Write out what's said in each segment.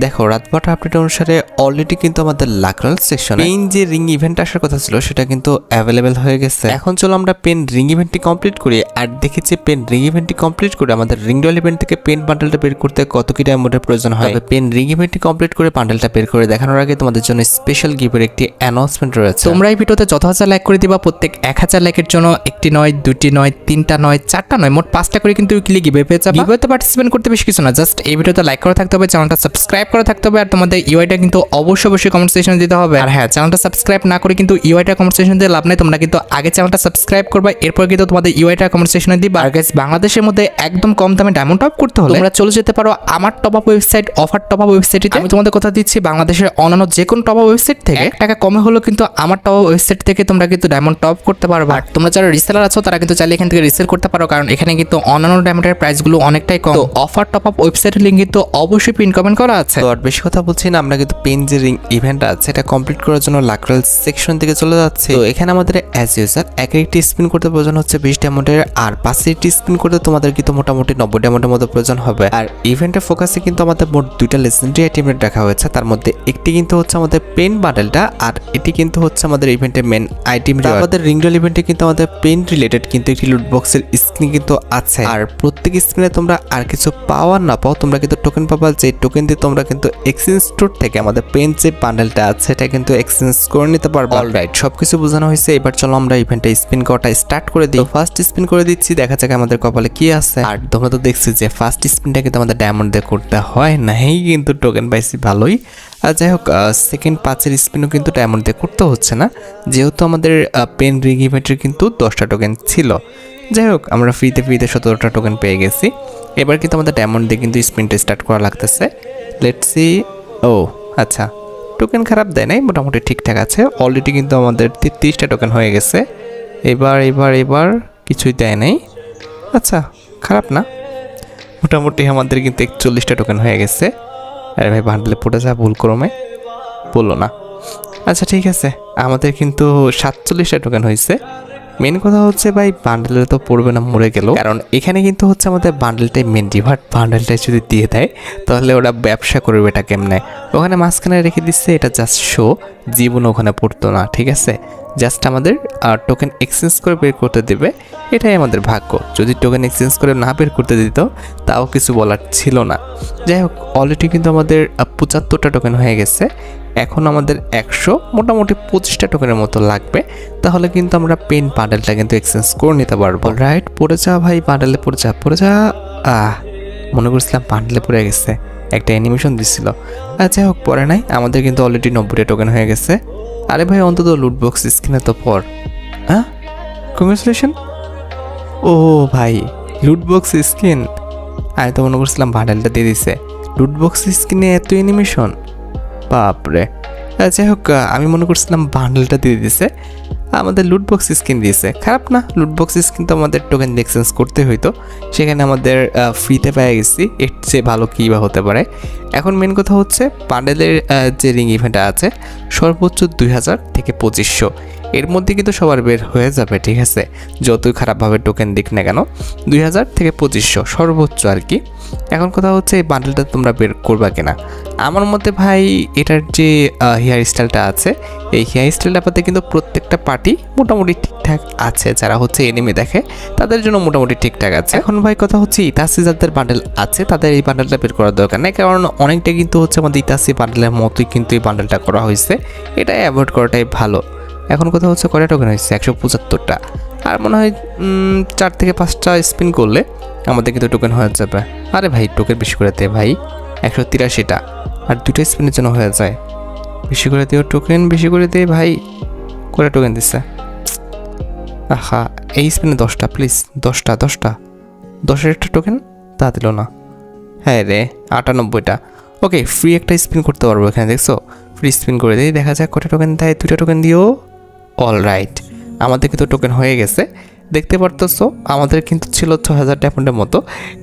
দেখো রাত 12টা আপডেট অনুসারে অলরেডি কিন্তু আমাদের লাকরাল সেকশনে পেন যে রিং ইভেন্ট আসার কথা ছিল সেটা কিন্তু অ্যাভেলেবেল হয়ে গেছে। এখন চলো আমরা পেন রিং ইভেন্টটি কমপ্লিট করি। আর দেখেছি পেন রিং ইভেন্টটি কমপ্লিট করে আমাদের রিং ডল ইভেন্ট থেকে পেন বান্ডেলটা বের করতে কত কি ডায়মন্ডের প্রয়োজন হয়। পেন রিং ইভেন্টটি কমপ্লিট করে বান্ডেলটা বের করে দেখানোর আগে তোমাদের জন্য স্পেশাল গিফটের একটি অ্যানাউন্সমেন্ট রয়েছে। তোমরা এই ভিডিওতে যত হাজার লাইক করে দিবা প্রত্যেক 1000 লাইকের জন্য একটি নয়, দুটি নয়, তিনটা নয়, চারটা নয়, মোট 5টা করে কিন্তু উইকলি গিভওয়ে পেয়ে যাবে। গিভওয়েতে পার্টিসিপেট করতে বেশি কিছু না, জাস্ট এই ভিডিওতে লাইক করা থাকতে হবে, চ্যানেলটা সাবস্ক্রাইব করা থাকতে হবে, আর তোমাদের ইউআইটা কিন্তু অবশ্যই কমেন্ট সেকশনে দিতে হবে। আর হ্যাঁ, চ্যানেলটা সাবস্ক্রাইব না করে কিন্তু ইউআইটা কমেন্ট সেকশনে দিয়ে লাভ নেই। তোমরা কিন্তু আগে চ্যানেলটা সাবস্ক্রাইব করবে, এরপর কিন্তু তোমাদের ইউআইটা কমেন্ট সেকশনে দিবা। আর গাইস, বাংলাদেশের মধ্যে একদম কম দামে ডায়মন্ড টপ করতে হলে তোমরা চলে যেতে পারো আমার top up website offer top up ওয়েবসাইটে। আমি তোমাদের কথা দিচ্ছি, বাংলাদেশের অন্যান্য যে কোনো টপ আপ ওয়েবসাইট থেকে 1 টাকা কমে হলো কিন্তু আমার টপ আপ ওয়েবসাইট থেকে তোমরা কিন্তু ডায়মন্ড টপ করতে পারবে। আর তোমরা যারা রিসেলার আছো তারা কিন্তু চাইলে এখান থেকে রিসেল করতে পারো, কারণ এখানে কিন্তু অন্যান্য ডায়মন্ডের প্রাইসগুলো অনেকটাই কম। তো অফার টপ আপ ওয়েবসাইটের লিংক কিন্তু অবশ্যই পিন কমেন্ট করা আছে। তো আর বেশি কথা বলছি না, আমরা কিন্তু পেন যে রিং ইভেন্ট আছে এটা কমপ্লিট করার জন্য লাকরাল সেকশন থেকে চলে যাচ্ছে। তো এখানে আমাদের অ্যাজ ইউজার একটি স্পিন করতে প্রয়োজন হচ্ছে 20 ডায়মন্ডের, আর 5টি স্পিন করতে তোমাদের কিন্তু মোটামুটি 90 ডায়মন্ডের মতো প্রয়োজন হবে। আর ইভেন্টের ফোকাসে কিন্তু আমাদের মোট 2টা লেজেন্ডারি আইটেম রাখা হয়েছে, তার মধ্যে একটি কিন্তু হচ্ছে আমাদের পেন বান্ডেলটা, আর এটি কিন্তু হচ্ছে আমাদের ইভেন্টের মেন আইটেম। আমাদের রিংডল ইভেন্টে কিন্তু আমাদের পেন রিলেটেড কিন্তু একটি লুট বক্সের স্ক্রিন কিন্তু আছে, আর প্রত্যেক স্ক্রিনে তোমরা আর কিছু পাওয়ার না পাও, তোমরা কিন্তু টোকেন পাবা, যে টোকেন দিয়ে তোমরা কিন্তু এক্সচেঞ্জ স্টোর থেকে আমাদের পেন যে বান্ডেলটা আছে এটা কিন্তু এক্সচেঞ্জ করে নিতে পারবো। অলরাইট, সবকিছু বোঝানো হয়েছে, এবার চলো আমরা ইভেন্টে স্পিন করাটা স্টার্ট করে দিই। ফার্স্ট স্পিন করে দিচ্ছি, দেখা যাক আমাদের কপালে কি আছে। আর তোমরা তো দেখছি যে ফার্স্ট স্পিনটা কিন্তু আমাদের ডায়মন্ড দিয়ে করতে হয় নাই, কিন্তু টোকেন পাইছি ভালোই। আর যাই হোক, সেকেন্ড 5-এর স্পিনও কিন্তু ডায়মন্ড দিয়ে করতে হচ্ছে না, যেহেতু আমাদের পেন রিং ইভেন্টের কিন্তু 10টা টোকেন ছিল। যাই হোক, আমরা ফ্রিতে 17টা টোকেন পেয়ে গেছি। এবার কিন্তু আমাদের ডায়মন্ড দিয়ে কিন্তু স্পিনটা স্টার্ট করা লাগতেছে। Let's see. ও আচ্ছা, টোকেন খারাপ দেয় নাই, মোটামুটি ঠিকঠাক আছে। অলরেডি কিন্তু আমাদের 33টা টোকেন হয়ে গেছে। এবার কিছুই দেয় নাই। আচ্ছা, খারাপ না, মোটামুটি আমাদের কিন্তু 41টা টোকেন হয়ে গেছে। আরে ভাই, বান্ডেলে পড়ে যা ভুল ক্রমে বললো না। আচ্ছা ঠিক আছে, আমাদের কিন্তু 47টা টোকেন হয়েছে। মেন কথা হচ্ছে ভাই, বান্ডেলে তো পড়বে না, মরে গেল, কারণ এখানে কিন্তু হচ্ছে আমাদের বান্ডেলটাই মেন ডিভার্ট। বান্ডেলটাই যদি দিয়ে দেয় তাহলে ওরা ব্যবসা করবে এটা কেমনে। ওখানে মাঝখানে রেখে দিচ্ছে, এটা জাস্ট শো, জীবন ওখানে পড়তো না। ঠিক আছে, জাস্ট আমাদের টোকেন এক্সচেঞ্জ করে বের করতে দেবে, এটাই আমাদের ভাগ্য। যদি টোকেন এক্সচেঞ্জ করে না বের করতে দিত তাও কিছু বলার ছিল না। যাই হোক, অলরেডি কিন্তু আমাদের 75টা টোকেন হয়ে গেছে। এখন আমাদের 100 মোটামুটি 25টা টোকেনের মতো লাগবে, তাহলে কিন্তু আমরা পেন বান্ডেলটা কিন্তু এক্সচেঞ্জ করে নিতে পারবো। রাইট, পড়ে যা ভাই, বান্ডেলে পড়ে যা। মনে করছিলাম বান্ডেলে পড়ে গেছে, একটা অ্যানিমেশন দিছিল। যাই হোক, পরে নাই, আমাদের কিন্তু অলরেডি 90টা টোকেন হয়ে গেছে। আরে ভাই, অন্তত লুট বক্স স্ক্রিনে তো পর। কংগ্রেচুলেশন। ও ভাই, লুট বক্স স্ক্রিন, আমি তো মনে করছিলাম বান্ডেলটা দিয়ে দিছে। লুট বক্স স্ক্রিনে এত অ্যানিমেশন, বাপরে। যাই হোক, আমি মনে করছিলাম বান্ডেলটা দিয়ে দিছে, আমাদের লুট বক্স স্কিন দিয়েছে। খারাপ না, লুট বক্স স্কিন তো আমাদের টোকেন এক্সচেঞ্জ করতে হইতো, সেখানে আমাদের ফ্রিতে পেয়ে গেছি, এর চেয়ে ভালো কী বা হতে পারে। এখন মেন কথা হচ্ছে বান্ডেলের যে রিং ইভেন্টটা আছে সর্বোচ্চ 2000 থেকে 2500 এর মধ্যে কিন্তু সবার বের হয়ে যাবে। ঠিক আছে, যতই খারাপভাবে টোকেন দিক না কেন, 2000 থেকে 2500 সর্বোচ্চ আর কি। এখন কথা হচ্ছে এই বান্ডেলটা তোমরা বের করবা কিনা। আমার মতে ভাই, এটার যে হেয়ার স্টাইলটা আছে, এই হেয়ার স্টাইলটা পাতে কিন্তু প্রত্যেকটা পার্টি মোটামুটি ঠিকঠাক আছে। যারা হচ্ছে এনিমে দেখে তাদের জন্য মোটামুটি ঠিকঠাক আছে। এখন ভাই কথা হচ্ছে, ইতাসি যাদের বান্ডেল আছে তাদের এই বান্ডেলটা বের করার দরকার নেই, কারণ অনেকটা কিন্তু হচ্ছে আমাদের ইতাসি বান্ডেলের মতোই কিন্তু এই বান্ডেলটা করা হয়েছে, এটা অ্যাভয়েড করাটাই ভালো। এখন কথা হচ্ছে কয়টা টোকেন হয়েছে, 175টা, আর মনে হয় 4 থেকে 5টা স্পিন করলে আমাদের কিন্তু টোকেন হয়ে যাবে। আরে ভাই, টোকেন বেশি করে দে ভাই, 183টা, আর 2টা স্পিনের জন্য হয়ে যায়। বেশি করে দিও টোকেন, বেশি করে দে ভাই। কয়টা টোকেন দিচ্ছে, আহা, এই স্পিনে 10টা প্লিজ, 10টা 10-এর একটা টোকেন তা দিল না। হ্যাঁ রে, 98টা। ওকে, ফ্রি একটা স্পিন করতে পারবো এখানে, দেখছো, ফ্রি স্পিন করে দিই, দেখা যাক কটা টোকেন দেয়। 2টা টোকেন দিও। অল রাইট, আমাদের কিন্তু টোকেন হয়ে গেছে। দেখতে পারতেছো আমাদের কিন্তু ছিল 6000 ডায়মন্ডের মতো,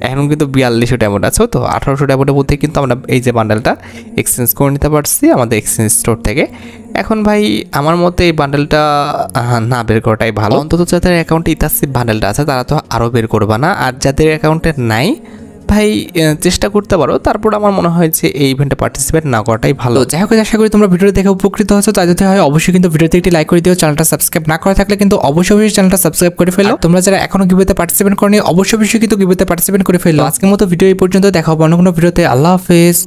এখন কিন্তু 4200 ডায়মন্ড আছে। তো 1800 ডায়মন্ডের মধ্যে কিন্তু আমরা এই যে বান্ডেলটা এক্সচেঞ্জ করে নিতে পারছি আমাদের এক্সচেঞ্জ স্টোর থেকে। এখন ভাই, আমার মতে এই বান্ডেলটা না বের করাটাই ভালো। অন্তত যাদের অ্যাকাউন্টে ইতাসি বান্ডেলটা আছে তারা তো আরও বের করবা না, আর যাদের অ্যাকাউন্টে নাই ভাই চেষ্টা করতে পারো, তারপর আমার মনে হয় যে এই ইভেন্টে পার্টিসিপেট না করাটাই ভালো। তো যাই হোক, আশা করি তোমরা ভিডিও দেখে উপকৃত হয়েছো। তাই যদি হয় অবশ্যই কিন্তু ভিডিওতে একটি লাইক করে দিও। চ্যানেলটা সাবস্ক্রাইব না করা থাকলে কিন্তু অবশ্যই চ্যানেলটা সাবস্ক্রাইব করে ফেলো। আর তোমরা যারা এখনো গিভওয়েতে পার্টিসিপেট করনি অবশ্যই কিন্তু গিভওয়েতে পার্টিসিপেট করে ফেলো। আজকের মতো ভিডিও এই পর্যন্ত, দেখা হবে অন্য কোনো ভিডিওতে। আল্লাহ হাফেজ।